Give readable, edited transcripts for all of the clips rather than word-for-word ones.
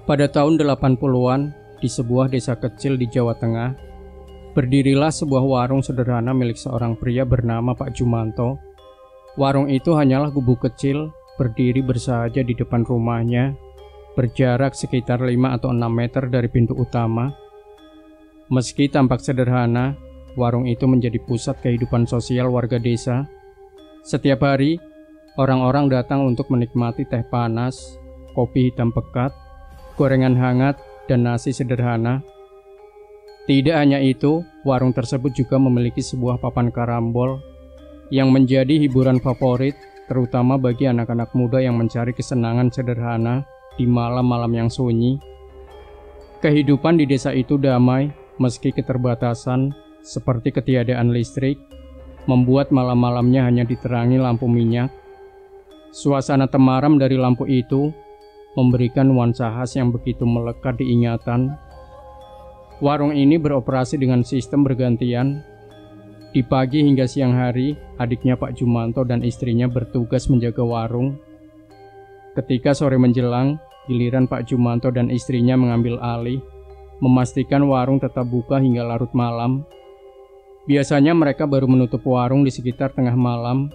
Pada tahun 80-an, di sebuah desa kecil di Jawa Tengah, berdirilah sebuah warung sederhana milik seorang pria bernama Pak Jumanto. Warung itu hanyalah gubuk kecil, berdiri bersahaja di depan rumahnya, berjarak sekitar 5 atau 6 meter dari pintu utama. Meski tampak sederhana, warung itu menjadi pusat kehidupan sosial warga desa. Setiap hari, orang-orang datang untuk menikmati teh panas, kopi hitam pekat, gorengan hangat, dan nasi sederhana. Tidak hanya itu, warung tersebut juga memiliki sebuah papan karambol yang menjadi hiburan favorit, terutama bagi anak-anak muda yang mencari kesenangan sederhana di malam-malam yang sunyi. Kehidupan di desa itu damai, meski keterbatasan seperti ketiadaan listrik membuat malam-malamnya hanya diterangi lampu minyak. Suasana temaram dari lampu itu memberikan nuansa khas yang begitu melekat di ingatan. Warung ini beroperasi dengan sistem bergantian. Di pagi hingga siang hari, adiknya Pak Jumanto dan istrinya bertugas menjaga warung. Ketika sore menjelang, giliran Pak Jumanto dan istrinya mengambil alih, memastikan warung tetap buka hingga larut malam. Biasanya mereka baru menutup warung di sekitar tengah malam,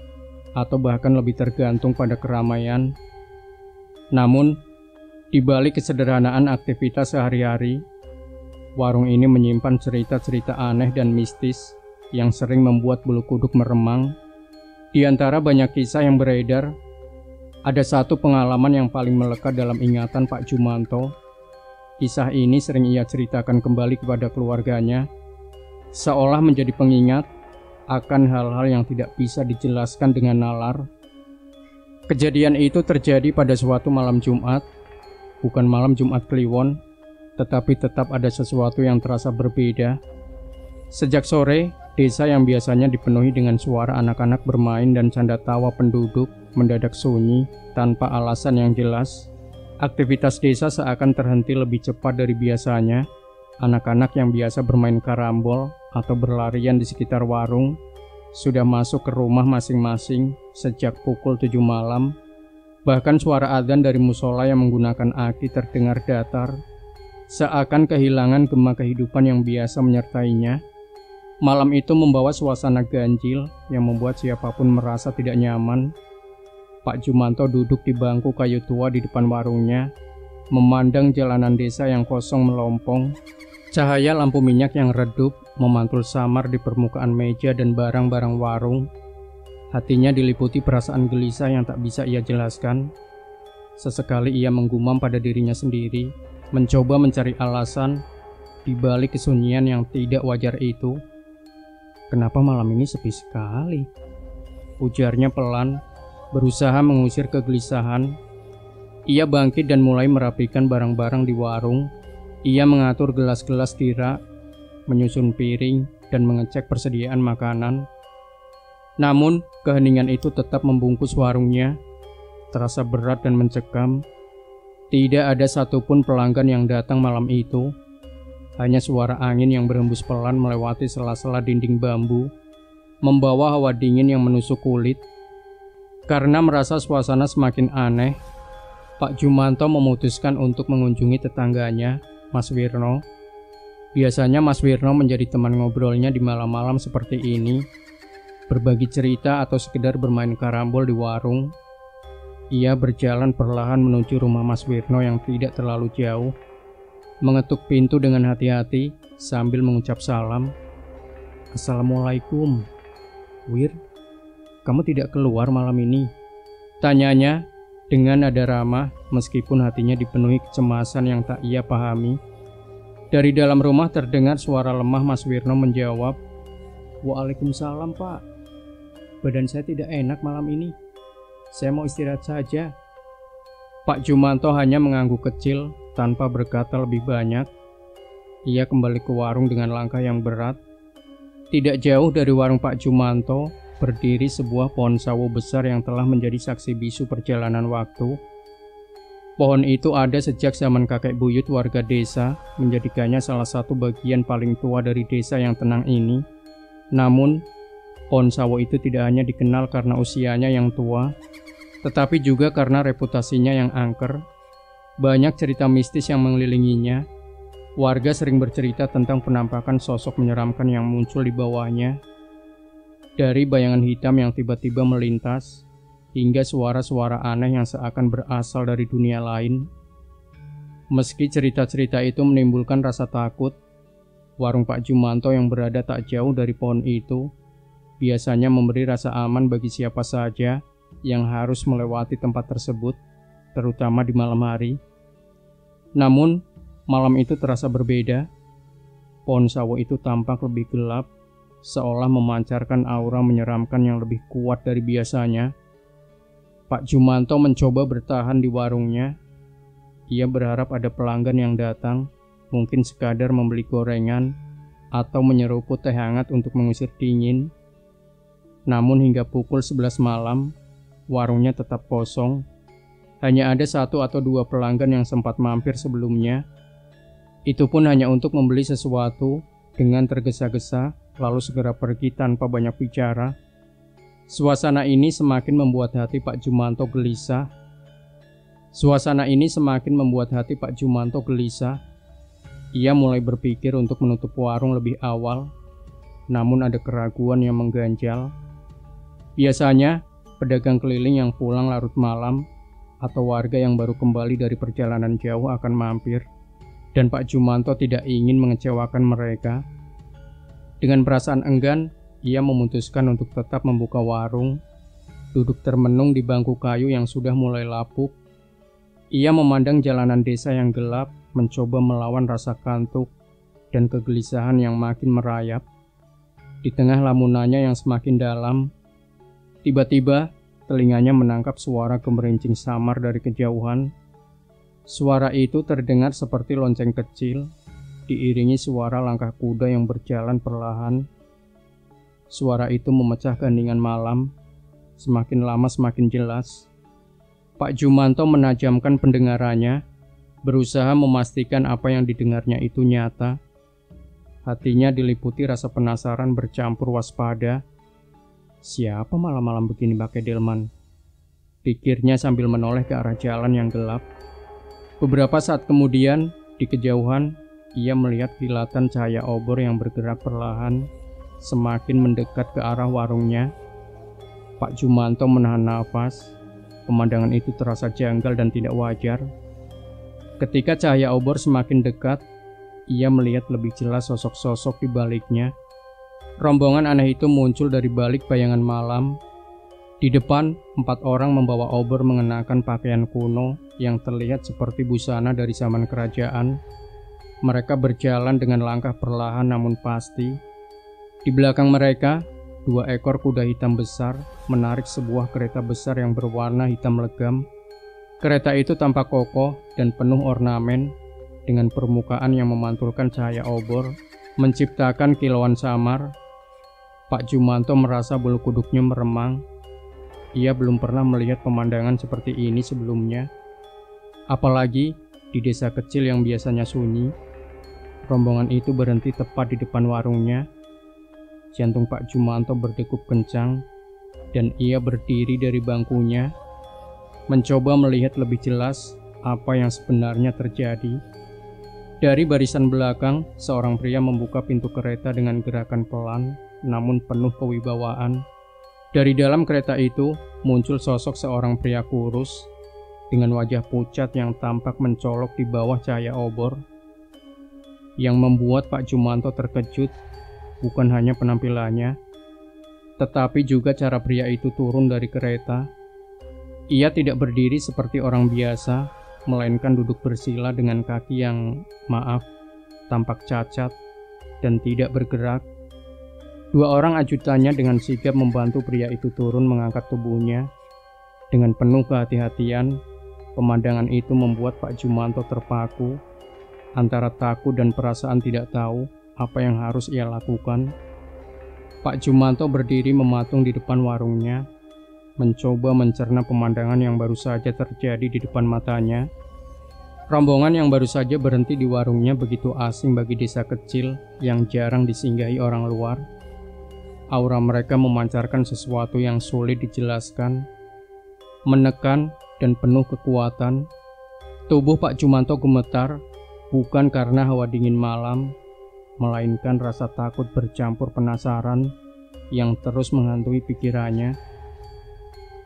atau bahkan lebih tergantung pada keramaian. Namun, di balik kesederhanaan aktivitas sehari-hari, warung ini menyimpan cerita-cerita aneh dan mistis yang sering membuat bulu kuduk meremang. Di antara banyak kisah yang beredar, ada satu pengalaman yang paling melekat dalam ingatan Pak Jumanto. Kisah ini sering ia ceritakan kembali kepada keluarganya, seolah menjadi pengingat akan hal-hal yang tidak bisa dijelaskan dengan nalar. Kejadian itu terjadi pada suatu malam Jumat. Bukan malam Jumat Kliwon, tetapi tetap ada sesuatu yang terasa berbeda. Sejak sore, desa yang biasanya dipenuhi dengan suara anak-anak bermain dan canda tawa penduduk mendadak sunyi tanpa alasan yang jelas. Aktivitas desa seakan terhenti lebih cepat dari biasanya. Anak-anak yang biasa bermain karambol atau berlarian di sekitar warung sudah masuk ke rumah masing-masing sejak pukul 7 malam. Bahkan suara adzan dari musola yang menggunakan aki terdengar datar, seakan kehilangan gema kehidupan yang biasa menyertainya. Malam itu membawa suasana ganjil yang membuat siapapun merasa tidak nyaman. Pak Jumanto duduk di bangku kayu tua di depan warungnya, memandang jalanan desa yang kosong melompong. Cahaya lampu minyak yang redup memantul samar di permukaan meja dan barang-barang warung. Hatinya diliputi perasaan gelisah yang tak bisa ia jelaskan. Sesekali ia menggumam pada dirinya sendiri, mencoba mencari alasan di balik kesunyian yang tidak wajar itu. "Kenapa malam ini sepi sekali?" ujarnya pelan, berusaha mengusir kegelisahan. Ia bangkit dan mulai merapikan barang-barang di warung. Ia mengatur gelas-gelas tirak, menyusun piring, dan mengecek persediaan makanan. Namun, keheningan itu tetap membungkus warungnya, terasa berat dan mencekam. Tidak ada satupun pelanggan yang datang malam itu. Hanya suara angin yang berhembus pelan melewati sela-sela dinding bambu, membawa hawa dingin yang menusuk kulit. Karena merasa suasana semakin aneh, Pak Jumanto memutuskan untuk mengunjungi tetangganya, Mas Wirno. Biasanya Mas Wirno menjadi teman ngobrolnya di malam-malam seperti ini, berbagi cerita atau sekedar bermain karambol di warung. Ia berjalan perlahan menuju rumah Mas Wirno yang tidak terlalu jauh, mengetuk pintu dengan hati-hati sambil mengucap salam. "Assalamualaikum, Wir, kamu tidak keluar malam ini?" tanyanya dengan nada ramah meskipun hatinya dipenuhi kecemasan yang tak ia pahami. Dari dalam rumah terdengar suara lemah Mas Wirno menjawab, "Waalaikumsalam, Pak. Badan saya tidak enak malam ini. Saya mau istirahat saja." Pak Jumanto hanya mengangguk kecil tanpa berkata lebih banyak. Ia kembali ke warung dengan langkah yang berat. Tidak jauh dari warung Pak Jumanto berdiri sebuah pohon sawo besar yang telah menjadi saksi bisu perjalanan waktu. Pohon itu ada sejak zaman kakek buyut warga desa, menjadikannya salah satu bagian paling tua dari desa yang tenang ini. Namun, pohon sawo itu tidak hanya dikenal karena usianya yang tua, tetapi juga karena reputasinya yang angker. Banyak cerita mistis yang mengelilinginya. Warga sering bercerita tentang penampakan sosok menyeramkan yang muncul di bawahnya. Dari bayangan hitam yang tiba-tiba melintas, hingga suara-suara aneh yang seakan berasal dari dunia lain. Meski cerita-cerita itu menimbulkan rasa takut, warung Pak Jumanto yang berada tak jauh dari pohon itu biasanya memberi rasa aman bagi siapa saja yang harus melewati tempat tersebut, terutama di malam hari. Namun, malam itu terasa berbeda. Pohon sawo itu tampak lebih gelap, seolah memancarkan aura menyeramkan yang lebih kuat dari biasanya. Pak Jumanto mencoba bertahan di warungnya. Ia berharap ada pelanggan yang datang, mungkin sekadar membeli gorengan atau menyeruput teh hangat untuk mengusir dingin. Namun hingga pukul 11 malam, warungnya tetap kosong. Hanya ada 1 atau 2 pelanggan yang sempat mampir sebelumnya. Itu pun hanya untuk membeli sesuatu dengan tergesa-gesa, lalu segera pergi tanpa banyak bicara. Suasana ini semakin membuat hati Pak Jumanto gelisah. Ia mulai berpikir untuk menutup warung lebih awal, namun ada keraguan yang mengganjal. Biasanya, pedagang keliling yang pulang larut malam atau warga yang baru kembali dari perjalanan jauh akan mampir, dan Pak Jumanto tidak ingin mengecewakan mereka. Dengan perasaan enggan, ia memutuskan untuk tetap membuka warung. Duduk termenung di bangku kayu yang sudah mulai lapuk, ia memandang jalanan desa yang gelap, mencoba melawan rasa kantuk dan kegelisahan yang makin merayap. Di tengah lamunannya yang semakin dalam, tiba-tiba telinganya menangkap suara gemerincing samar dari kejauhan. Suara itu terdengar seperti lonceng kecil, diiringi suara langkah kuda yang berjalan perlahan. Suara itu memecah keheningan malam, semakin lama semakin jelas. Pak Jumanto menajamkan pendengarannya, berusaha memastikan apa yang didengarnya itu nyata. Hatinya diliputi rasa penasaran bercampur waspada. Siapa malam-malam begini pakai delman? Pikirnya sambil menoleh ke arah jalan yang gelap. Beberapa saat kemudian, di kejauhan, ia melihat kilatan cahaya obor yang bergerak perlahan, semakin mendekat ke arah warungnya. Pak Jumanto menahan nafas. Pemandangan itu terasa janggal dan tidak wajar. Ketika cahaya obor semakin dekat, ia melihat lebih jelas sosok-sosok di baliknya. Rombongan aneh itu muncul dari balik bayangan malam. Di depan, 4 orang membawa obor mengenakan pakaian kuno yang terlihat seperti busana dari zaman kerajaan. Mereka berjalan dengan langkah perlahan namun pasti. Di belakang mereka, 2 ekor kuda hitam besar menarik sebuah kereta besar yang berwarna hitam legam. Kereta itu tampak kokoh dan penuh ornamen, dengan permukaan yang memantulkan cahaya obor, menciptakan kilauan samar. Pak Jumanto merasa bulu kuduknya meremang. Ia belum pernah melihat pemandangan seperti ini sebelumnya. Apalagi di desa kecil yang biasanya sunyi. Rombongan itu berhenti tepat di depan warungnya. Jantung Pak Jumanto berdegup kencang, dan ia berdiri dari bangkunya, mencoba melihat lebih jelas apa yang sebenarnya terjadi. Dari barisan belakang, seorang pria membuka pintu kereta dengan gerakan pelan, namun penuh kewibawaan. Dari dalam kereta itu muncul sosok seorang pria kurus dengan wajah pucat yang tampak mencolok di bawah cahaya obor. Yang membuat Pak Jumanto terkejut bukan hanya penampilannya, tetapi juga cara pria itu turun dari kereta. Ia tidak berdiri seperti orang biasa, melainkan duduk bersila dengan kaki yang, tampak cacat dan tidak bergerak. 2 orang ajutannya dengan sigap membantu pria itu turun mengangkat tubuhnya. Dengan penuh kehati-hatian, pemandangan itu membuat Pak Jumanto terpaku, antara takut dan perasaan tidak tahu apa yang harus ia lakukan. Pak Jumanto berdiri mematung di depan warungnya, mencoba mencerna pemandangan yang baru saja terjadi di depan matanya. Rombongan yang baru saja berhenti di warungnya begitu asing bagi desa kecil yang jarang disinggahi orang luar. Aura mereka memancarkan sesuatu yang sulit dijelaskan, menekan dan penuh kekuatan. Tubuh Pak Jumanto gemetar, bukan karena hawa dingin malam, melainkan rasa takut bercampur penasaran yang terus menghantui pikirannya.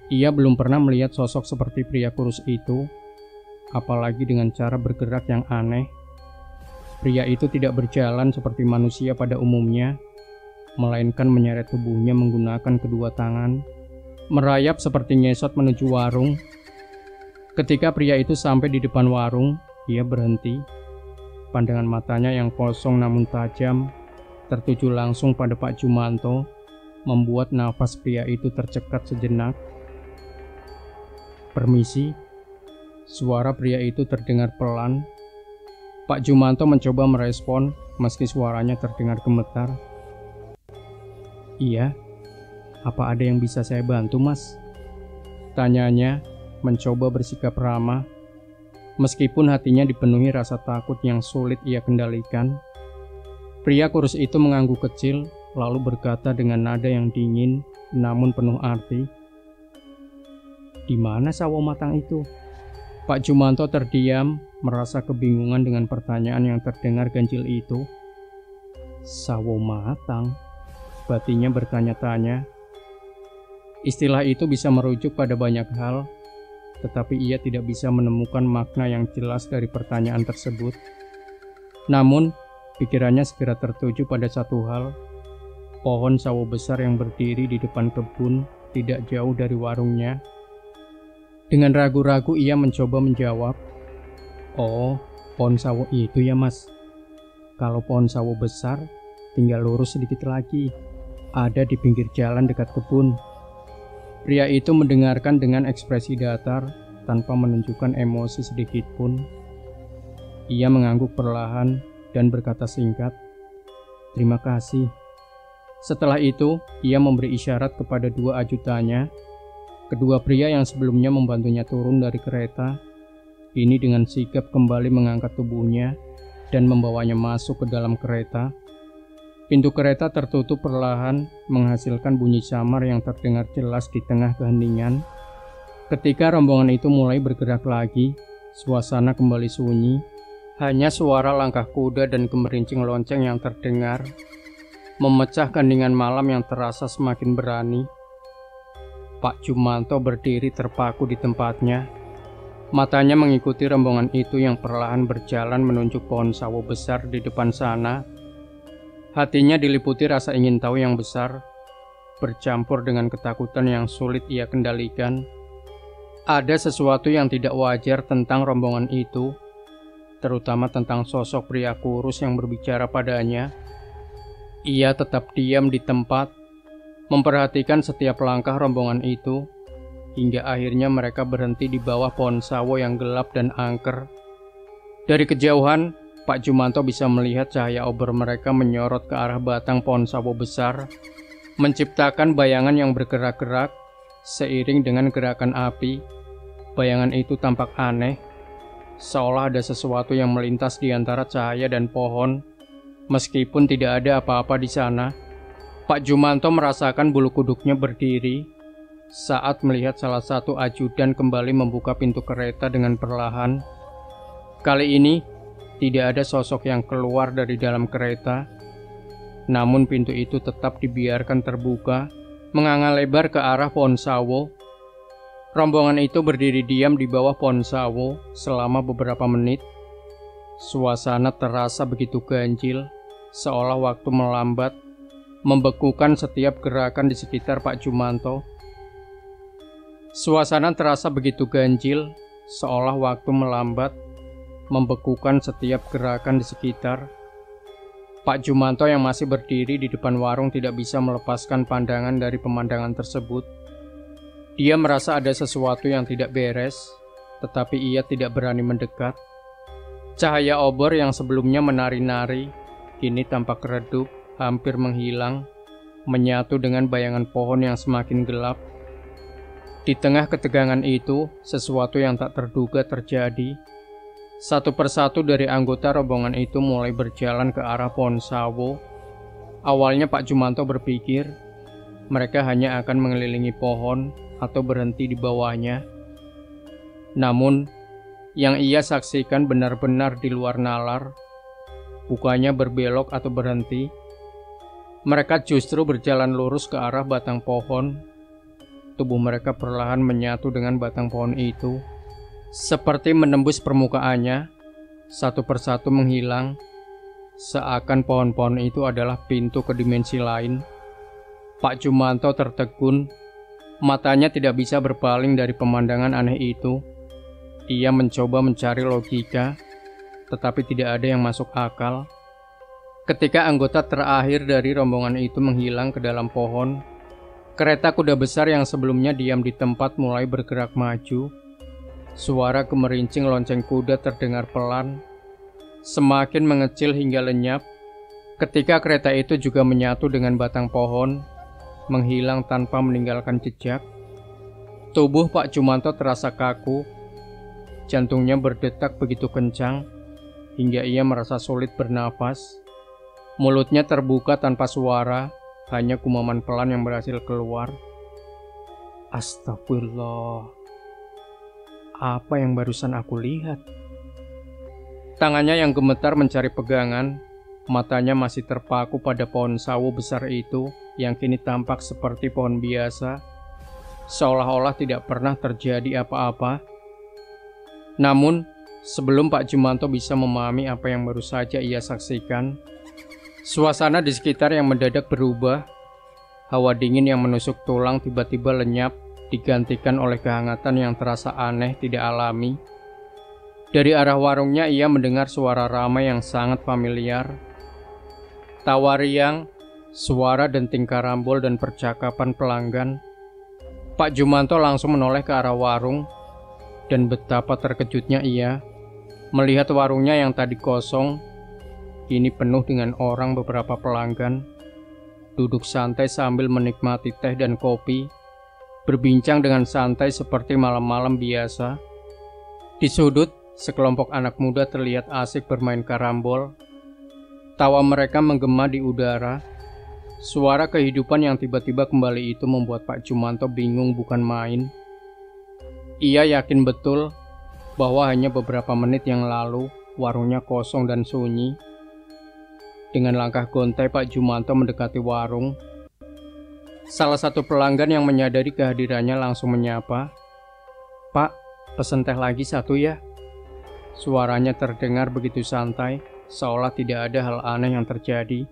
Ia belum pernah melihat sosok seperti pria kurus itu, apalagi dengan cara bergerak yang aneh. Pria itu tidak berjalan seperti manusia pada umumnya, melainkan menyeret tubuhnya menggunakan kedua tangan, merayap seperti ngesot menuju warung. Ketika pria itu sampai di depan warung, ia berhenti. Pandangan matanya yang kosong namun tajam tertuju langsung pada Pak Jumanto, membuat nafas pria itu tercekat sejenak. "Permisi." Suara pria itu terdengar pelan. Pak Jumanto mencoba merespon meski suaranya terdengar gemetar. "Iya, apa ada yang bisa saya bantu, Mas?" tanyanya, mencoba bersikap ramah, meskipun hatinya dipenuhi rasa takut yang sulit ia kendalikan. Pria kurus itu mengangguk kecil, lalu berkata dengan nada yang dingin namun penuh arti, "Di mana sawo matang itu?" Pak Jumanto terdiam, merasa kebingungan dengan pertanyaan yang terdengar ganjil itu. "Sawo matang?" batinnya bertanya-tanya. Istilah itu bisa merujuk pada banyak hal, tetapi ia tidak bisa menemukan makna yang jelas dari pertanyaan tersebut. Namun, pikirannya segera tertuju pada satu hal, pohon sawo besar yang berdiri di depan kebun tidak jauh dari warungnya. Dengan ragu-ragu ia mencoba menjawab, "Oh, pohon sawo itu ya, Mas. Kalau pohon sawo besar, tinggal lurus sedikit lagi. Ada di pinggir jalan dekat kebun." Pria itu mendengarkan dengan ekspresi datar, tanpa menunjukkan emosi sedikit pun. Ia mengangguk perlahan dan berkata singkat, "Terima kasih." Setelah itu, ia memberi isyarat kepada dua ajutannya. Kedua pria yang sebelumnya membantunya turun dari kereta, ini dengan sigap kembali mengangkat tubuhnya dan membawanya masuk ke dalam kereta. Pintu kereta tertutup perlahan, menghasilkan bunyi samar yang terdengar jelas di tengah keheningan. Ketika rombongan itu mulai bergerak lagi, suasana kembali sunyi. Hanya suara langkah kuda dan gemerincing lonceng yang terdengar, memecah keheningan malam yang terasa semakin berani. Pak Jumanto berdiri terpaku di tempatnya. Matanya mengikuti rombongan itu yang perlahan berjalan menunjuk pohon sawo besar di depan sana. Hatinya diliputi rasa ingin tahu yang besar, bercampur dengan ketakutan yang sulit ia kendalikan. Ada sesuatu yang tidak wajar tentang rombongan itu, terutama tentang sosok pria kurus yang berbicara padanya. Ia tetap diam di tempat, memperhatikan setiap langkah rombongan itu, hingga akhirnya mereka berhenti di bawah pohon sawo yang gelap dan angker. Dari kejauhan, Pak Jumanto bisa melihat cahaya obor mereka menyorot ke arah batang pohon sawo besar, menciptakan bayangan yang bergerak-gerak seiring dengan gerakan api. Bayangan itu tampak aneh, seolah ada sesuatu yang melintas di antara cahaya dan pohon, meskipun tidak ada apa-apa di sana. Pak Jumanto merasakan bulu kuduknya berdiri saat melihat salah satu ajudan kembali membuka pintu kereta dengan perlahan. Kali ini, tidak ada sosok yang keluar dari dalam kereta, namun pintu itu tetap dibiarkan terbuka, menganga lebar ke arah pohon sawo. Rombongan itu berdiri diam di bawah pohon sawo selama beberapa menit. Suasana terasa begitu ganjil, seolah waktu melambat, membekukan setiap gerakan di sekitar Pak Jumanto. Suasana terasa begitu ganjil, seolah waktu melambat, membekukan setiap gerakan di sekitar. Pak Jumanto yang masih berdiri di depan warung tidak bisa melepaskan pandangan dari pemandangan tersebut. Dia merasa ada sesuatu yang tidak beres, tetapi ia tidak berani mendekat. Cahaya obor yang sebelumnya menari-nari, kini tampak redup, hampir menghilang, menyatu dengan bayangan pohon yang semakin gelap. Di tengah ketegangan itu, sesuatu yang tak terduga terjadi. Satu persatu dari anggota rombongan itu mulai berjalan ke arah pohon sawo. Awalnya Pak Jumanto berpikir mereka hanya akan mengelilingi pohon atau berhenti di bawahnya. Namun, Yang ia saksikan benar-benar di luar nalar, bukannya berbelok atau berhenti. Mereka justru berjalan lurus ke arah batang pohon. Tubuh mereka perlahan menyatu dengan batang pohon itu, seperti menembus permukaannya, satu persatu menghilang, seakan pohon-pohon itu adalah pintu ke dimensi lain. Pak Jumanto tertegun, matanya tidak bisa berpaling dari pemandangan aneh itu. Ia mencoba mencari logika, tetapi tidak ada yang masuk akal. Ketika anggota terakhir dari rombongan itu menghilang ke dalam pohon, kereta kuda besar yang sebelumnya diam di tempat mulai bergerak maju. Suara gemerincing lonceng kuda terdengar pelan, semakin mengecil hingga lenyap. Ketika kereta itu juga menyatu dengan batang pohon, menghilang tanpa meninggalkan jejak. Tubuh Pak Jumanto terasa kaku. Jantungnya berdetak begitu kencang, hingga ia merasa sulit bernapas. Mulutnya terbuka tanpa suara, hanya kumaman pelan yang berhasil keluar. Astagfirullah, apa yang barusan aku lihat? Tangannya yang gemetar mencari pegangan, matanya masih terpaku pada pohon sawo besar itu yang kini tampak seperti pohon biasa, seolah-olah tidak pernah terjadi apa-apa. Namun, sebelum Pak Jumanto bisa memahami apa yang baru saja ia saksikan, suasana di sekitar yang mendadak berubah. Hawa dingin yang menusuk tulang tiba-tiba lenyap, digantikan oleh kehangatan yang terasa aneh, tidak alami. Dari arah warungnya ia mendengar suara ramai yang sangat familiar. Tawa riang, suara denting karambol dan percakapan pelanggan. Pak Jumanto langsung menoleh ke arah warung. Dan betapa terkejutnya ia melihat warungnya yang tadi kosong kini penuh dengan orang. Beberapa pelanggan duduk santai sambil menikmati teh dan kopi, berbincang dengan santai seperti malam-malam biasa. Di sudut, sekelompok anak muda terlihat asik bermain karambol. Tawa mereka menggema di udara. Suara kehidupan yang tiba-tiba kembali itu membuat Pak Jumanto bingung bukan main. Ia yakin betul bahwa hanya beberapa menit yang lalu warungnya kosong dan sunyi. Dengan langkah gontai Pak Jumanto mendekati warung. Salah satu pelanggan yang menyadari kehadirannya langsung menyapa. "Pak, pesen teh lagi satu ya." Suaranya terdengar begitu santai, seolah tidak ada hal aneh yang terjadi.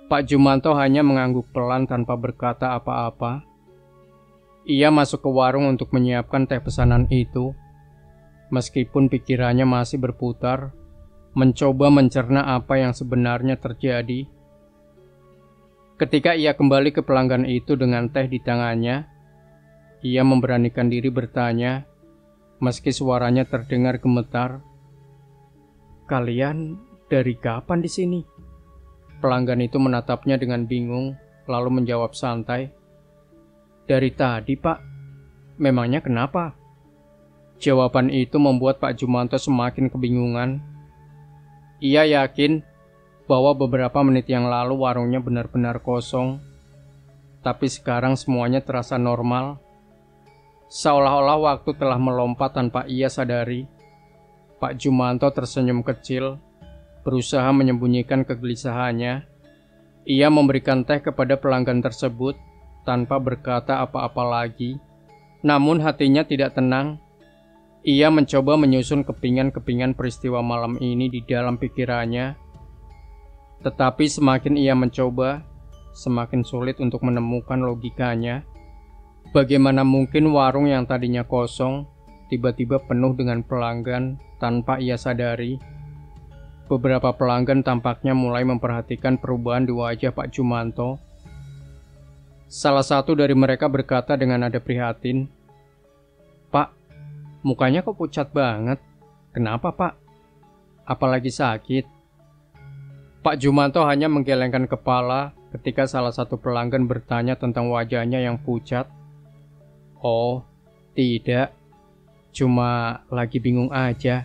Pak Jumanto hanya mengangguk pelan tanpa berkata apa-apa. Ia masuk ke warung untuk menyiapkan teh pesanan itu. Meskipun pikirannya masih berputar, mencoba mencerna apa yang sebenarnya terjadi. Ketika ia kembali ke pelanggan itu dengan teh di tangannya, ia memberanikan diri bertanya, meski suaranya terdengar gemetar. "Kalian dari kapan di sini?" Pelanggan itu menatapnya dengan bingung, lalu menjawab santai, "Dari tadi, Pak." "Memangnya kenapa?" Jawaban itu membuat Pak Jumanto semakin kebingungan. Ia yakin bahwa beberapa menit yang lalu warungnya benar-benar kosong, tapi sekarang semuanya terasa normal. Seolah-olah waktu telah melompat tanpa ia sadari. Pak Jumanto tersenyum kecil, berusaha menyembunyikan kegelisahannya. Ia memberikan teh kepada pelanggan tersebut tanpa berkata apa-apa lagi. Namun hatinya tidak tenang. Ia mencoba menyusun kepingan-kepingan peristiwa malam ini di dalam pikirannya. Tetapi semakin ia mencoba, semakin sulit untuk menemukan logikanya. Bagaimana mungkin warung yang tadinya kosong tiba-tiba penuh dengan pelanggan tanpa ia sadari? Beberapa pelanggan tampaknya mulai memperhatikan perubahan di wajah Pak Jumanto. Salah satu dari mereka berkata dengan nada prihatin, "Pak, mukanya kok pucat banget. Kenapa, Pak? Apalagi sakit?" Pak Jumanto hanya menggelengkan kepala ketika salah satu pelanggan bertanya tentang wajahnya yang pucat. "Oh, tidak. Cuma lagi bingung aja."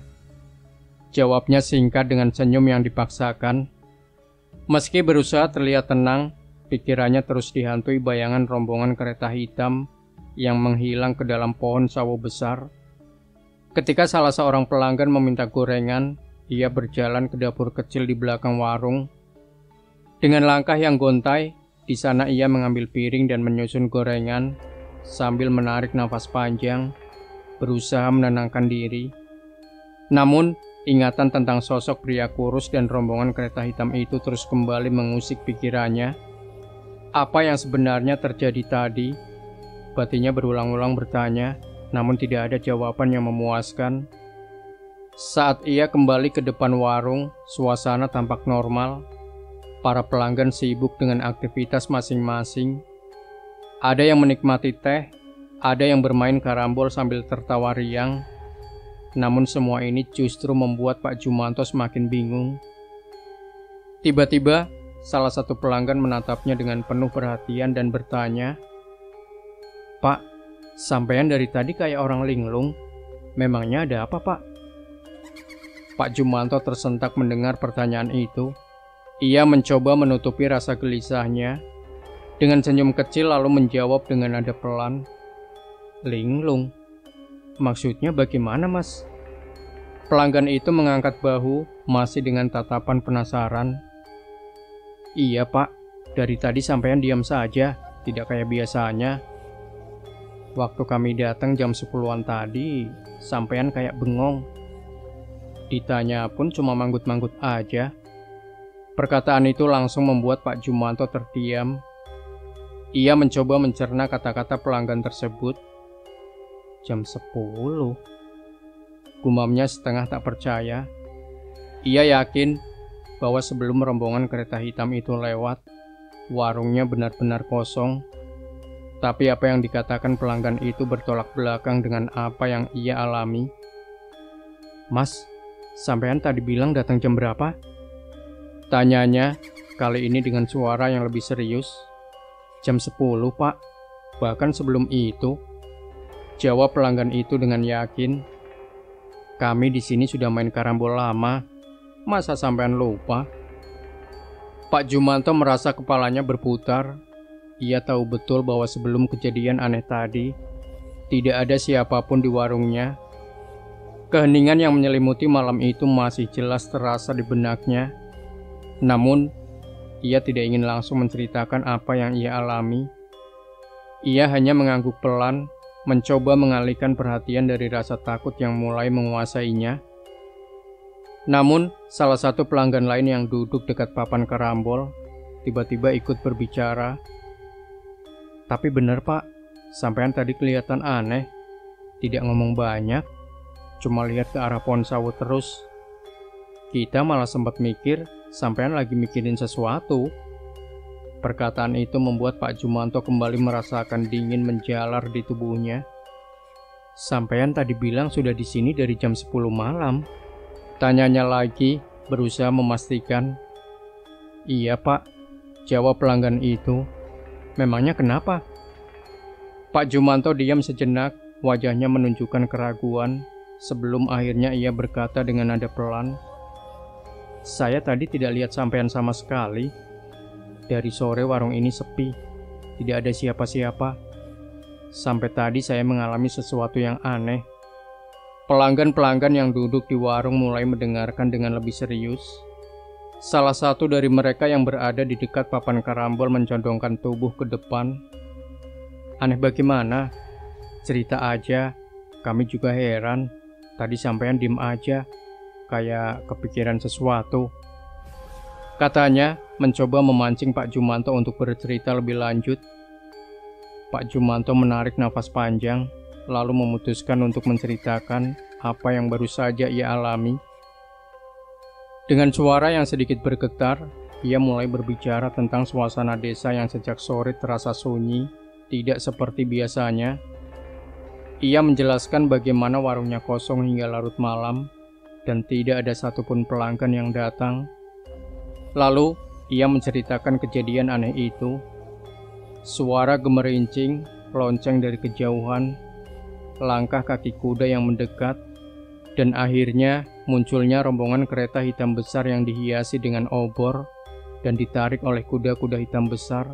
Jawabnya singkat dengan senyum yang dipaksakan. Meski berusaha terlihat tenang, pikirannya terus dihantui bayangan rombongan kereta hitam yang menghilang ke dalam pohon sawo besar. Ketika salah seorang pelanggan meminta gorengan, ia berjalan ke dapur kecil di belakang warung. Dengan langkah yang gontai, di sana ia mengambil piring dan menyusun gorengan sambil menarik nafas panjang, berusaha menenangkan diri. Namun, ingatan tentang sosok pria kurus dan rombongan kereta hitam itu terus kembali mengusik pikirannya. Apa yang sebenarnya terjadi tadi? Batinnya berulang-ulang bertanya, namun tidak ada jawaban yang memuaskan. Saat ia kembali ke depan warung, suasana tampak normal. Para pelanggan sibuk dengan aktivitas masing-masing. Ada yang menikmati teh, ada yang bermain karambol sambil tertawa riang. Namun semua ini justru membuat Pak Jumanto semakin bingung. Tiba-tiba, salah satu pelanggan menatapnya dengan penuh perhatian dan bertanya, "Pak, sampean dari tadi kayak orang linglung. Memangnya ada apa, Pak?" Pak Jumanto tersentak mendengar pertanyaan itu. Ia mencoba menutupi rasa gelisahnya. Dengan senyum kecil lalu menjawab dengan nada pelan, "Linglung? Maksudnya bagaimana, Mas?" Pelanggan itu mengangkat bahu, masih dengan tatapan penasaran. "Iya, Pak. Dari tadi sampean diam saja, tidak kayak biasanya. Waktu kami datang jam 10-an tadi, sampean kayak bengong. Ditanya pun cuma manggut-manggut aja." Perkataan itu langsung membuat Pak Jumanto terdiam. Ia mencoba mencerna kata-kata pelanggan tersebut. "Jam 10?" Gumamnya setengah tak percaya. Ia yakin bahwa sebelum rombongan kereta hitam itu lewat, warungnya benar-benar kosong. Tapi apa yang dikatakan pelanggan itu bertolak belakang dengan apa yang ia alami. "Mas, sampean tadi bilang datang jam berapa?" Tanyanya, kali ini dengan suara yang lebih serius. "Jam 10, Pak. Bahkan sebelum itu," jawab pelanggan itu dengan yakin. "Kami di sini sudah main karambol lama. Masa sampean lupa?" Pak Jumanto merasa kepalanya berputar. Ia tahu betul bahwa sebelum kejadian aneh tadi, tidak ada siapapun di warungnya. Keheningan yang menyelimuti malam itu masih jelas terasa di benaknya. Namun, ia tidak ingin langsung menceritakan apa yang ia alami. Ia hanya mengangguk pelan, mencoba mengalihkan perhatian dari rasa takut yang mulai menguasainya. Namun, salah satu pelanggan lain yang duduk dekat papan karambol tiba-tiba ikut berbicara. "Tapi benar, Pak, sampean tadi kelihatan aneh. Tidak ngomong banyak, cuma lihat ke arah pohon sawo terus. Kita malah sempat mikir sampean lagi mikirin sesuatu." Perkataan itu membuat Pak Jumanto kembali merasakan dingin menjalar di tubuhnya. "Sampean tadi bilang sudah di sini dari jam 10 malam?" Tanyanya lagi, berusaha memastikan. "Iya, Pak," jawab pelanggan itu. "Memangnya kenapa?" Pak Jumanto diam sejenak, wajahnya menunjukkan keraguan, sebelum akhirnya ia berkata dengan nada pelan, "Saya tadi tidak lihat sampean sama sekali. Dari sore warung ini sepi, tidak ada siapa-siapa. Sampai tadi saya mengalami sesuatu yang aneh." Pelanggan-pelanggan yang duduk di warung mulai mendengarkan dengan lebih serius. Salah satu dari mereka yang berada di dekat papan karambol mencondongkan tubuh ke depan. "Aneh bagaimana? Cerita aja, kami juga heran. Tadi sampean diem aja, kayak kepikiran sesuatu," katanya, mencoba memancing Pak Jumanto untuk bercerita lebih lanjut. Pak Jumanto menarik nafas panjang, lalu memutuskan untuk menceritakan apa yang baru saja ia alami. Dengan suara yang sedikit bergetar, ia mulai berbicara tentang suasana desa yang sejak sore terasa sunyi, tidak seperti biasanya. Ia menjelaskan bagaimana warungnya kosong hingga larut malam, dan tidak ada satupun pelanggan yang datang. Lalu, ia menceritakan kejadian aneh itu. Suara gemerincing, lonceng dari kejauhan, langkah kaki kuda yang mendekat, dan akhirnya munculnya rombongan kereta hitam besar yang dihiasi dengan obor dan ditarik oleh kuda-kuda hitam besar.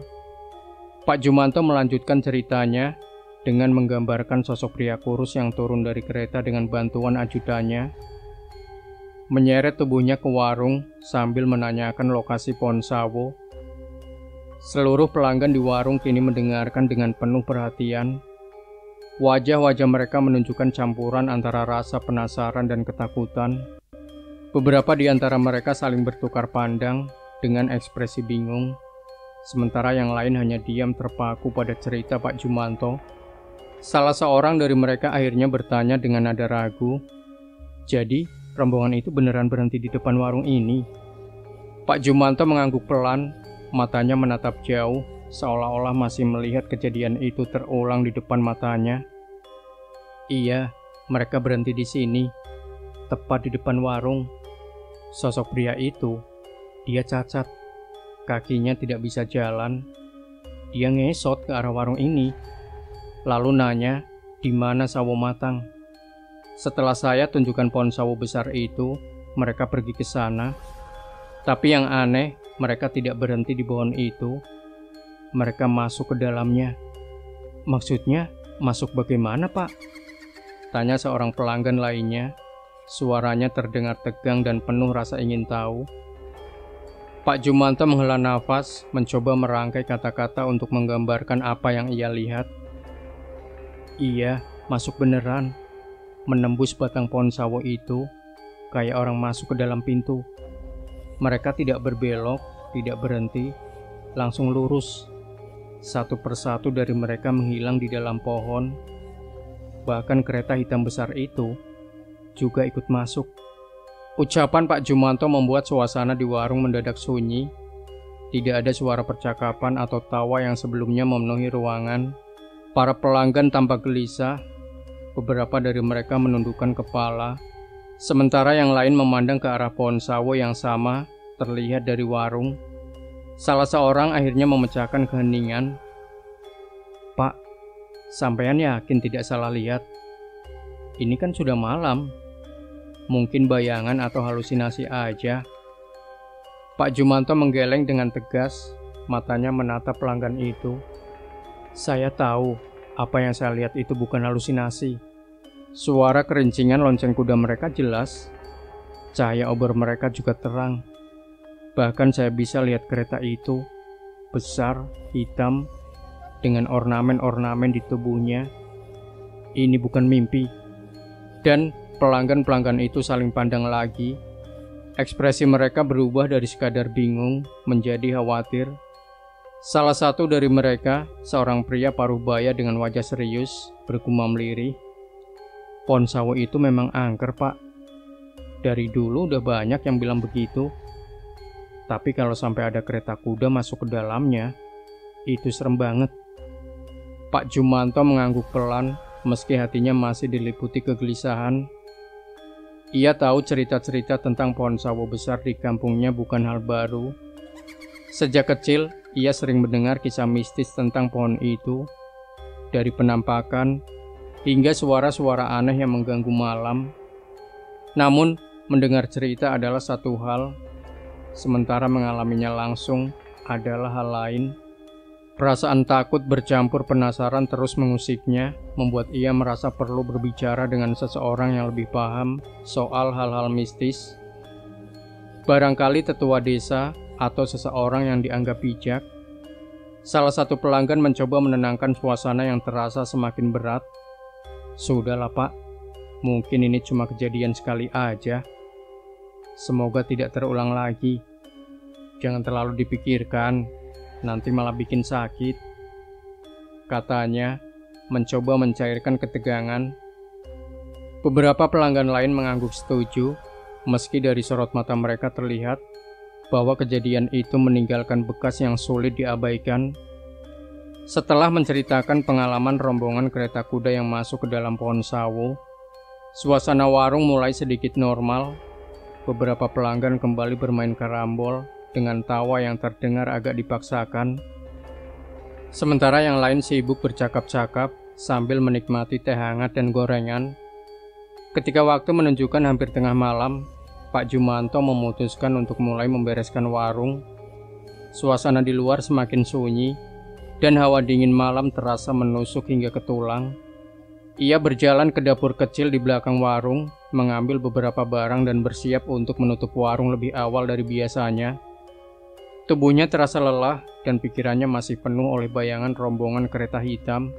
Pak Jumanto melanjutkan ceritanya dengan menggambarkan sosok pria kurus yang turun dari kereta dengan bantuan ajudannya, menyeret tubuhnya ke warung sambil menanyakan lokasi pohon sawo. Seluruh pelanggan di warung kini mendengarkan dengan penuh perhatian. Wajah-wajah mereka menunjukkan campuran antara rasa penasaran dan ketakutan. Beberapa di antara mereka saling bertukar pandang dengan ekspresi bingung, sementara yang lain hanya diam terpaku pada cerita Pak Jumanto. Salah seorang dari mereka akhirnya bertanya dengan nada ragu, "Jadi, rombongan itu beneran berhenti di depan warung ini?" Pak Jumanto mengangguk pelan, matanya menatap jauh, seolah-olah masih melihat kejadian itu terulang di depan matanya. "Iya, mereka berhenti di sini, tepat di depan warung. Sosok pria itu, dia cacat, kakinya tidak bisa jalan. Dia ngesot ke arah warung ini, lalu nanya, di mana sawo matang. Setelah saya tunjukkan pohon sawo besar itu, mereka pergi ke sana. Tapi yang aneh, mereka tidak berhenti di pohon itu. Mereka masuk ke dalamnya." "Maksudnya, masuk bagaimana, Pak?" tanya seorang pelanggan lainnya. Suaranya terdengar tegang dan penuh rasa ingin tahu. Pak Jumanto menghela nafas, mencoba merangkai kata-kata untuk menggambarkan apa yang ia lihat. "Iya, masuk beneran. Menembus batang pohon sawo itu, kayak orang masuk ke dalam pintu. Mereka tidak berbelok, tidak berhenti, langsung lurus. Satu persatu dari mereka menghilang di dalam pohon. Bahkan kereta hitam besar itu juga ikut masuk." Ucapan Pak Jumanto membuat suasana di warung mendadak sunyi. Tidak ada suara percakapan atau tawa yang sebelumnya memenuhi ruangan. Para pelanggan tampak gelisah. Beberapa dari mereka menundukkan kepala, sementara yang lain memandang ke arah pohon sawo yang sama terlihat dari warung. Salah seorang akhirnya memecahkan keheningan. "Pak, sampean yakin tidak salah lihat? Ini kan sudah malam. Mungkin bayangan atau halusinasi aja." Pak Jumanto menggeleng dengan tegas, matanya menatap pelanggan itu. "Saya tahu, apa yang saya lihat itu bukan halusinasi." Suara kerincingan lonceng kuda mereka jelas. Cahaya obor mereka juga terang. Bahkan saya bisa lihat kereta itu, besar, hitam, dengan ornamen-ornamen di tubuhnya. Ini bukan mimpi. Dan pelanggan-pelanggan itu saling pandang lagi. Ekspresi mereka berubah dari sekadar bingung menjadi khawatir. Salah satu dari mereka, seorang pria paruh baya dengan wajah serius, bergumam lirih, "Pohon sawo itu memang angker, Pak. Dari dulu udah banyak yang bilang begitu. Tapi kalau sampai ada kereta kuda masuk ke dalamnya, itu serem banget." Pak Jumanto mengangguk pelan, meski hatinya masih diliputi kegelisahan. Ia tahu cerita-cerita tentang pohon sawo besar di kampungnya bukan hal baru. Sejak kecil, ia sering mendengar kisah mistis tentang pohon itu, dari penampakan hingga suara-suara aneh yang mengganggu malam. Namun, mendengar cerita adalah satu hal, sementara mengalaminya langsung adalah hal lain. Perasaan takut bercampur penasaran terus mengusiknya, membuat ia merasa perlu berbicara dengan seseorang yang lebih paham soal hal-hal mistis. Barangkali tetua desa atau seseorang yang dianggap bijak. Salah satu pelanggan mencoba menenangkan suasana yang terasa semakin berat. "Sudahlah, Pak. Mungkin ini cuma kejadian sekali aja. Semoga tidak terulang lagi. Jangan terlalu dipikirkan. Nanti malah bikin sakit," katanya, mencoba mencairkan ketegangan. Beberapa pelanggan lain mengangguk setuju, meski dari sorot mata mereka terlihat bahwa kejadian itu meninggalkan bekas yang sulit diabaikan. Setelah menceritakan pengalaman rombongan kereta kuda yang masuk ke dalam pohon sawo, suasana warung mulai sedikit normal. Beberapa pelanggan kembali bermain karambol dengan tawa yang terdengar agak dipaksakan. Sementara yang lain sibuk bercakap-cakap sambil menikmati teh hangat dan gorengan. Ketika waktu menunjukkan hampir tengah malam, Pak Jumanto memutuskan untuk mulai membereskan warung. Suasana di luar semakin sunyi. dan hawa dingin malam terasa menusuk hingga ke tulang. Ia berjalan ke dapur kecil di belakang warung, mengambil beberapa barang dan bersiap untuk menutup warung lebih awal dari biasanya. Tubuhnya terasa lelah dan pikirannya masih penuh oleh bayangan rombongan kereta hitam.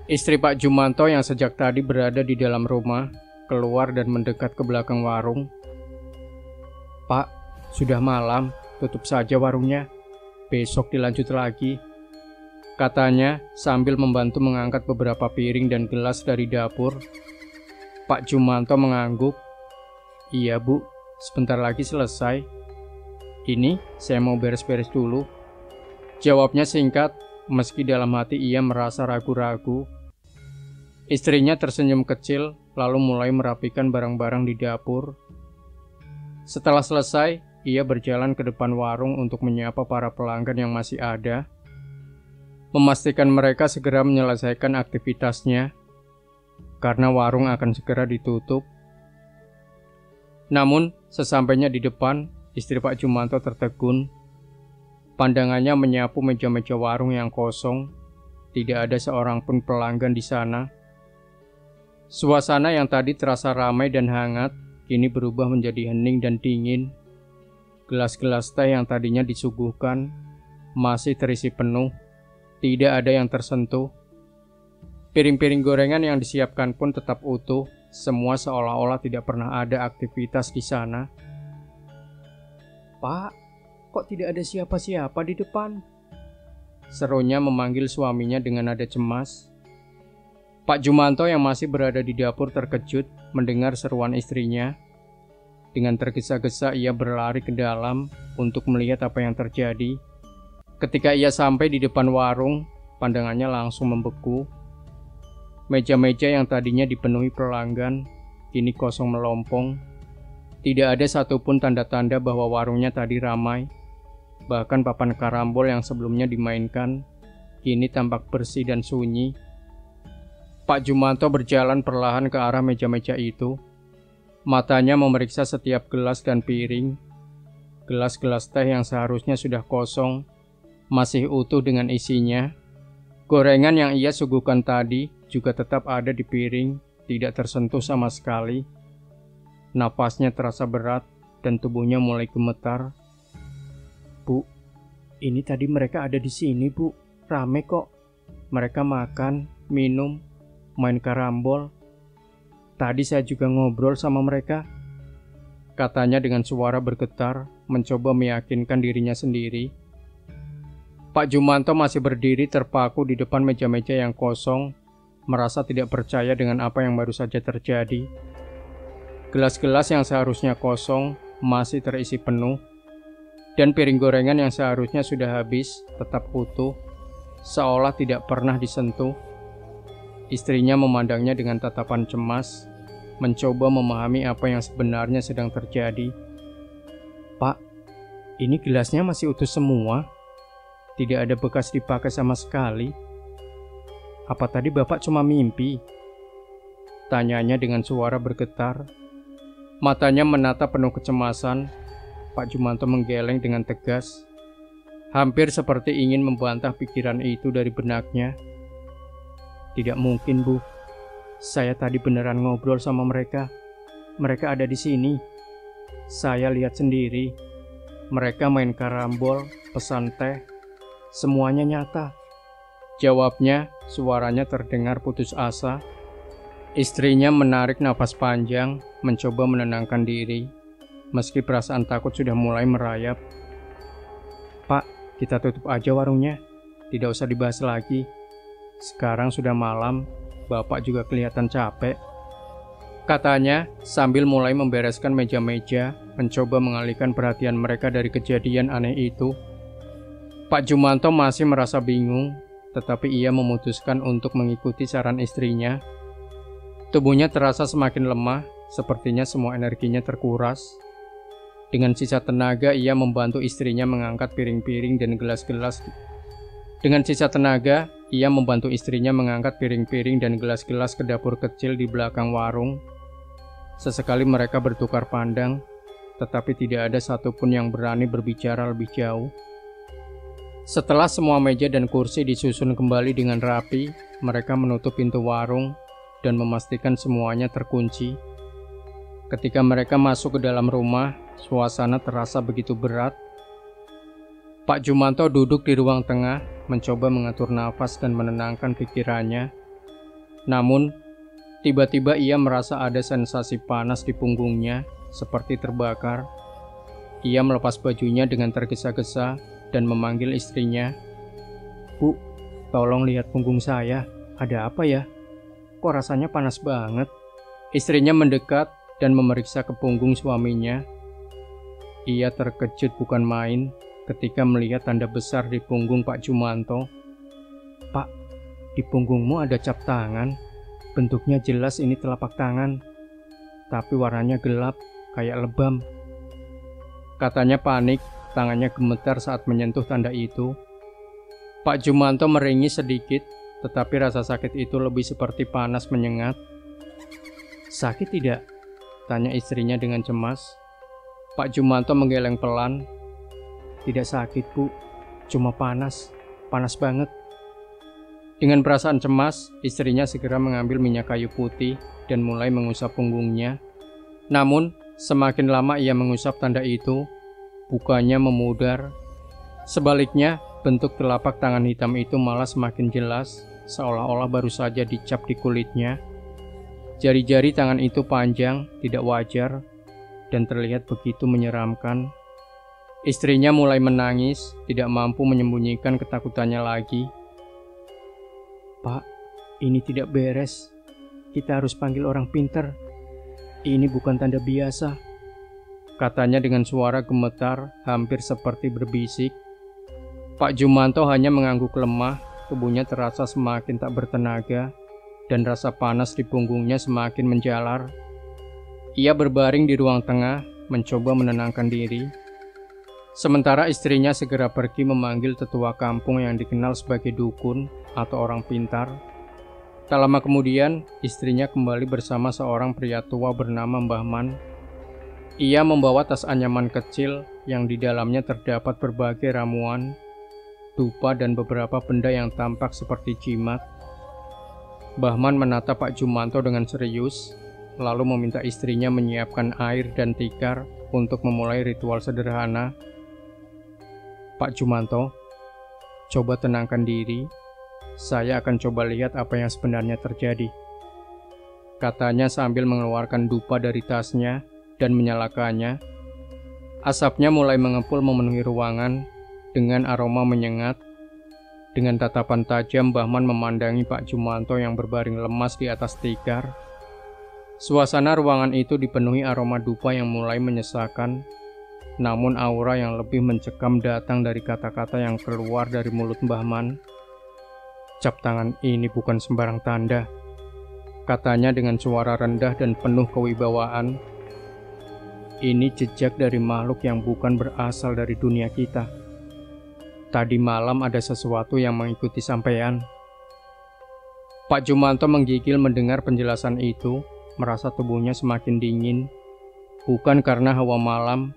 Istri Pak Jumanto yang sejak tadi berada di dalam rumah, keluar dan mendekat ke belakang warung. "Pak, sudah malam, tutup saja warungnya. Besok dilanjut lagi," katanya sambil membantu mengangkat beberapa piring dan gelas dari dapur. Pak Jumanto mengangguk. "Iya Bu, sebentar lagi selesai. Ini saya mau beres-beres dulu," jawabnya singkat, meski dalam hati ia merasa ragu-ragu. Istrinya tersenyum kecil, lalu mulai merapikan barang-barang di dapur. Setelah selesai, ia berjalan ke depan warung untuk menyapa para pelanggan yang masih ada, memastikan mereka segera menyelesaikan aktivitasnya, karena warung akan segera ditutup. Namun, sesampainya di depan, istri Pak Jumanto tertegun. Pandangannya menyapu meja-meja warung yang kosong. Tidak ada seorang pun pelanggan di sana. Suasana yang tadi terasa ramai dan hangat, kini berubah menjadi hening dan dingin. Gelas-gelas teh yang tadinya disuguhkan masih terisi penuh. Tidak ada yang tersentuh. Piring-piring gorengan yang disiapkan pun tetap utuh. Semua seolah-olah tidak pernah ada aktivitas di sana. "Pak, kok tidak ada siapa-siapa di depan?" serunya memanggil suaminya dengan nada cemas. Pak Jumanto yang masih berada di dapur terkejut mendengar seruan istrinya. Dengan tergesa-gesa ia berlari ke dalam untuk melihat apa yang terjadi. Ketika ia sampai di depan warung, pandangannya langsung membeku. Meja-meja yang tadinya dipenuhi pelanggan, kini kosong melompong. Tidak ada satupun tanda-tanda bahwa warungnya tadi ramai. Bahkan papan karambol yang sebelumnya dimainkan, kini tampak bersih dan sunyi. Pak Jumanto berjalan perlahan ke arah meja-meja itu. Matanya memeriksa setiap gelas dan piring. Gelas-gelas teh yang seharusnya sudah kosong masih utuh dengan isinya. Gorengan yang ia suguhkan tadi juga tetap ada di piring, tidak tersentuh sama sekali. Napasnya terasa berat dan tubuhnya mulai gemetar. "Bu, ini tadi mereka ada di sini, Bu. Rame kok. Mereka makan, minum, main karambol. Tadi saya juga ngobrol sama mereka," katanya dengan suara bergetar, mencoba meyakinkan dirinya sendiri. Pak Jumanto masih berdiri terpaku di depan meja-meja yang kosong, merasa tidak percaya dengan apa yang baru saja terjadi. Gelas-gelas yang seharusnya kosong masih terisi penuh, dan piring gorengan yang seharusnya sudah habis tetap utuh, seolah tidak pernah disentuh. Istrinya memandangnya dengan tatapan cemas, mencoba memahami apa yang sebenarnya sedang terjadi. "Pak, ini gelasnya masih utuh semua. Tidak ada bekas dipakai sama sekali. Apa tadi Bapak cuma mimpi?" tanyanya dengan suara bergetar. Matanya menatap penuh kecemasan. Pak Jumanto menggeleng dengan tegas, hampir seperti ingin membantah pikiran itu dari benaknya. "Tidak mungkin, Bu. Saya tadi beneran ngobrol sama mereka. Mereka ada di sini. Saya lihat sendiri. Mereka main karambol, pesan teh. Semuanya nyata," jawabnya, suaranya terdengar putus asa. Istrinya menarik napas panjang, mencoba menenangkan diri, meski perasaan takut sudah mulai merayap. "Pak, kita tutup aja warungnya. Tidak usah dibahas lagi. Sekarang sudah malam, Bapak juga kelihatan capek," katanya sambil mulai membereskan meja-meja, mencoba mengalihkan perhatian mereka dari kejadian aneh itu. Pak Jumanto masih merasa bingung, tetapi ia memutuskan untuk mengikuti saran istrinya. Tubuhnya terasa semakin lemah, sepertinya semua energinya terkuras. Dengan sisa tenaga, ia membantu istrinya mengangkat piring-piring dan gelas-gelas. Ke dapur kecil di belakang warung. Sesekali mereka bertukar pandang, tetapi tidak ada satupun yang berani berbicara lebih jauh. Setelah semua meja dan kursi disusun kembali dengan rapi, mereka menutup pintu warung dan memastikan semuanya terkunci. Ketika mereka masuk ke dalam rumah, suasana terasa begitu berat. Pak Jumanto duduk di ruang tengah, mencoba mengatur nafas dan menenangkan pikirannya. Namun, tiba-tiba ia merasa ada sensasi panas di punggungnya, seperti terbakar. Ia melepas bajunya dengan tergesa-gesa dan memanggil istrinya. "Bu, tolong lihat punggung saya, ada apa ya? Kok rasanya panas banget?" Istrinya mendekat dan memeriksa ke punggung suaminya. Ia terkejut bukan main ketika melihat tanda besar di punggung Pak Jumanto. "Pak, di punggungmu ada cap tangan. Bentuknya jelas ini telapak tangan, tapi warnanya gelap, kayak lebam." Katanya panik, tangannya gemetar saat menyentuh tanda itu. Pak Jumanto meringis sedikit, tetapi rasa sakit itu lebih seperti panas menyengat. "Sakit tidak?" tanya istrinya dengan cemas. Pak Jumanto menggeleng pelan. "Tidak sakit, Bu. Cuma panas. Panas banget." Dengan perasaan cemas, istrinya segera mengambil minyak kayu putih dan mulai mengusap punggungnya. Namun, semakin lama ia mengusap tanda itu, bukannya memudar. Sebaliknya, bentuk telapak tangan hitam itu malah semakin jelas, seolah-olah baru saja dicap di kulitnya. Jari-jari tangan itu panjang, tidak wajar, dan terlihat begitu menyeramkan. Istrinya mulai menangis, tidak mampu menyembunyikan ketakutannya lagi. "Pak, ini tidak beres. Kita harus panggil orang pintar. Ini bukan tanda biasa," katanya dengan suara gemetar, hampir seperti berbisik. Pak Jumanto hanya mengangguk lemah, tubuhnya terasa semakin tak bertenaga, dan rasa panas di punggungnya semakin menjalar. Ia berbaring di ruang tengah, mencoba menenangkan diri. Sementara istrinya segera pergi memanggil tetua kampung yang dikenal sebagai dukun atau orang pintar. Tak lama kemudian, istrinya kembali bersama seorang pria tua bernama Mbah Man. Ia membawa tas anyaman kecil yang di dalamnya terdapat berbagai ramuan, dupa dan beberapa benda yang tampak seperti jimat. Mbah Man menatap Pak Jumanto dengan serius, lalu meminta istrinya menyiapkan air dan tikar untuk memulai ritual sederhana. "Pak Jumanto, coba tenangkan diri. Saya akan coba lihat apa yang sebenarnya terjadi," katanya sambil mengeluarkan dupa dari tasnya dan menyalakannya. Asapnya mulai mengepul memenuhi ruangan dengan aroma menyengat. Dengan tatapan tajam, Mbah Man memandangi Pak Jumanto yang berbaring lemas di atas tikar. Suasana ruangan itu dipenuhi aroma dupa yang mulai menyesakan. Namun aura yang lebih mencekam datang dari kata-kata yang keluar dari mulut Mbah Man. "Cap tangan ini bukan sembarang tanda," katanya dengan suara rendah dan penuh kewibawaan. "Ini jejak dari makhluk yang bukan berasal dari dunia kita. Tadi malam ada sesuatu yang mengikuti sampean." Pak Jumanto menggigil mendengar penjelasan itu, merasa tubuhnya semakin dingin, bukan karena hawa malam,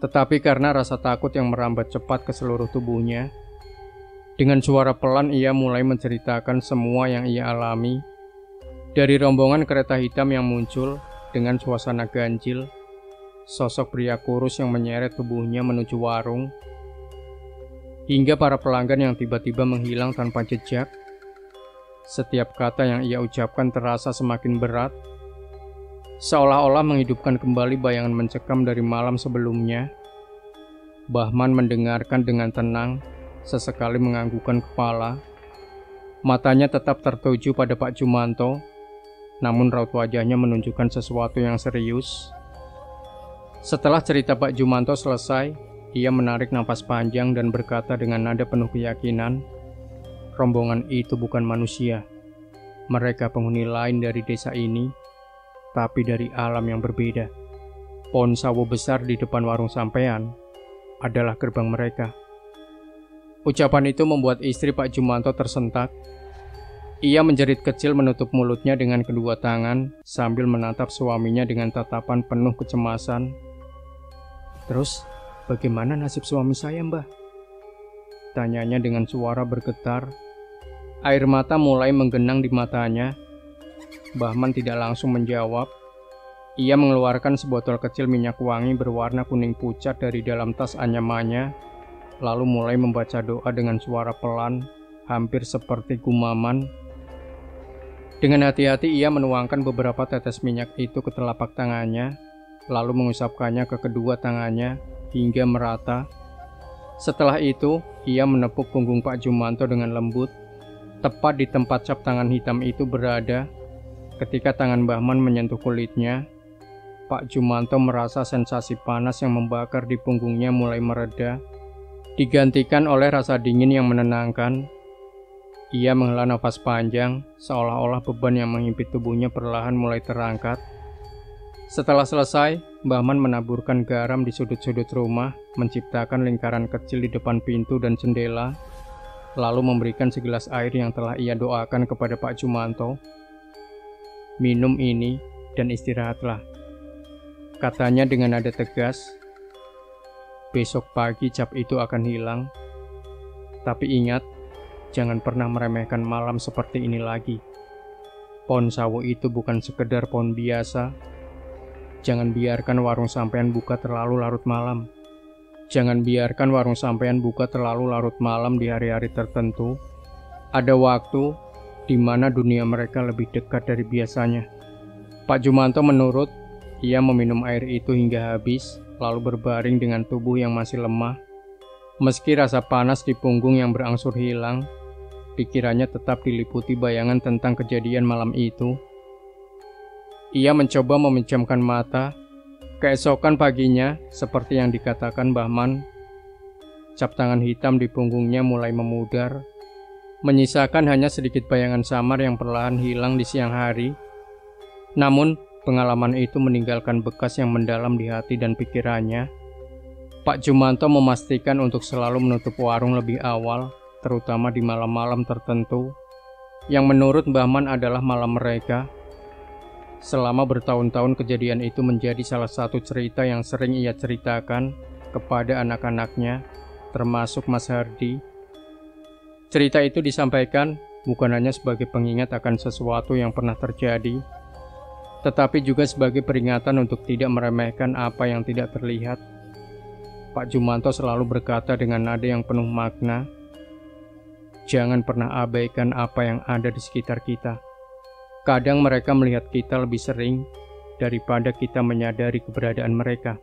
tetapi karena rasa takut yang merambat cepat ke seluruh tubuhnya. Dengan suara pelan ia mulai menceritakan semua yang ia alami. Dari rombongan kereta hitam yang muncul dengan suasana ganjil, sosok pria kurus yang menyeret tubuhnya menuju warung, hingga para pelanggan yang tiba-tiba menghilang tanpa jejak. Setiap kata yang ia ucapkan terasa semakin berat, seolah-olah menghidupkan kembali bayangan mencekam dari malam sebelumnya. Mbah Man mendengarkan dengan tenang, sesekali menganggukkan kepala. Matanya tetap tertuju pada Pak Jumanto, namun raut wajahnya menunjukkan sesuatu yang serius. Setelah cerita Pak Jumanto selesai, ia menarik napas panjang dan berkata dengan nada penuh keyakinan, "Rombongan itu bukan manusia. Mereka penghuni lain dari desa ini, tapi dari alam yang berbeda. Pohon sawo besar di depan warung sampean adalah gerbang mereka." Ucapan itu membuat istri Pak Jumanto tersentak. Ia menjerit kecil menutup mulutnya dengan kedua tangan sambil menatap suaminya dengan tatapan penuh kecemasan. "Terus, bagaimana nasib suami saya, Mbah?" Ditanyanya dengan suara bergetar. Air mata mulai menggenang di matanya. Bahman tidak langsung menjawab. Ia mengeluarkan sebotol kecil minyak wangi berwarna kuning pucat dari dalam tas anyamannya, lalu mulai membaca doa dengan suara pelan, hampir seperti gumaman. Dengan hati-hati ia menuangkan beberapa tetes minyak itu ke telapak tangannya, lalu mengusapkannya ke kedua tangannya hingga merata. Setelah itu, ia menepuk punggung Pak Jumanto dengan lembut, tepat di tempat cap tangan hitam itu berada. Ketika tangan Bahman menyentuh kulitnya, Pak Jumanto merasa sensasi panas yang membakar di punggungnya mulai mereda, digantikan oleh rasa dingin yang menenangkan. Ia menghela nafas panjang, seolah-olah beban yang menghimpit tubuhnya perlahan mulai terangkat. Setelah selesai, Bahman menaburkan garam di sudut-sudut rumah, menciptakan lingkaran kecil di depan pintu dan jendela, lalu memberikan segelas air yang telah ia doakan kepada Pak Jumanto. "Minum ini dan istirahatlah," katanya dengan nada tegas. "Besok pagi cap itu akan hilang. Tapi ingat, jangan pernah meremehkan malam seperti ini lagi. Pohon sawo itu bukan sekedar pohon biasa. Jangan biarkan warung sampean buka terlalu larut malam. Jangan biarkan warung sampean buka terlalu larut malam di hari-hari tertentu. Ada waktu di mana dunia mereka lebih dekat dari biasanya." Pak Jumanto menurut. Ia meminum air itu hingga habis, lalu berbaring dengan tubuh yang masih lemah. Meski rasa panas di punggung yang berangsur hilang, pikirannya tetap diliputi bayangan tentang kejadian malam itu. Ia mencoba memejamkan mata. Keesokan paginya, seperti yang dikatakan Bahman, cap tangan hitam di punggungnya mulai memudar, menyisakan hanya sedikit bayangan samar yang perlahan hilang di siang hari. Namun, pengalaman itu meninggalkan bekas yang mendalam di hati dan pikirannya. Pak Jumanto memastikan untuk selalu menutup warung lebih awal, terutama di malam-malam tertentu, yang menurut Bahman adalah malam mereka. Selama bertahun-tahun kejadian itu menjadi salah satu cerita yang sering ia ceritakan kepada anak-anaknya, termasuk Mas Hardi. Cerita itu disampaikan bukan hanya sebagai pengingat akan sesuatu yang pernah terjadi, tetapi juga sebagai peringatan untuk tidak meremehkan apa yang tidak terlihat. Pak Jumanto selalu berkata dengan nada yang penuh makna, "Jangan pernah abaikan apa yang ada di sekitar kita. Kadang mereka melihat kita lebih sering daripada kita menyadari keberadaan mereka."